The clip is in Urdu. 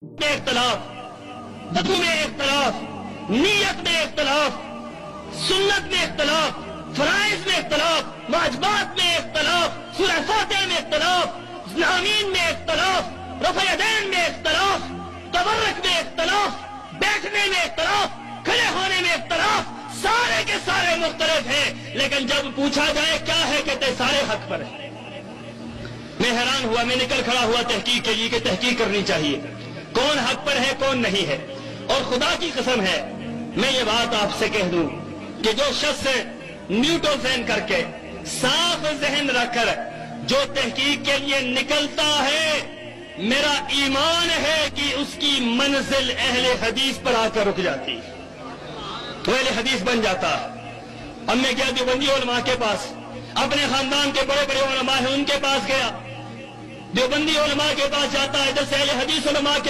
میں اختلاف، وضو میں اختلاف، نیت میں اختلاف، سنت میں اختلاف، فرائض میں اختلاف، واجبات میں اختلاف، سورہ فاتحہ میں اختلاف، آمین میں اختلاف، رفع یدین میں اختلاف، تبرک میں اختلاف، بیٹھنے میں اختلاف، کھڑے ہونے میں اختلاف، سارے کے سارے مختلف ہیں، لیکن جب پوچھا جائے کیا ہے کہتے سارے حق پر ہیں۔ میں حیران ہوا، میں نکل کھڑا ہوا تحقیق کے لیے کہ تحقیق کرنی چاہیے کون حق پر ہے کون نہیں ہے، اور خدا کی قسم ہے میں یہ بات آپ سے کہہ دوں کہ جو شخص نیوٹرل ذہن کر کے صاف ذہن رکھ کر جو تحقیق کے لیے نکلتا ہے، میرا ایمان ہے کہ اس کی منزل اہل حدیث پر آ کر رک جاتی، تو اہل حدیث بن جاتا۔ اب میں گیا دیوبندی علماء کے پاس، اپنے خاندان کے بڑے بڑے علماء ہیں ان کے پاس گیا، دیوبندی علماء کے پاس جاتا ہے، جیسے اہل حدیث علماء کے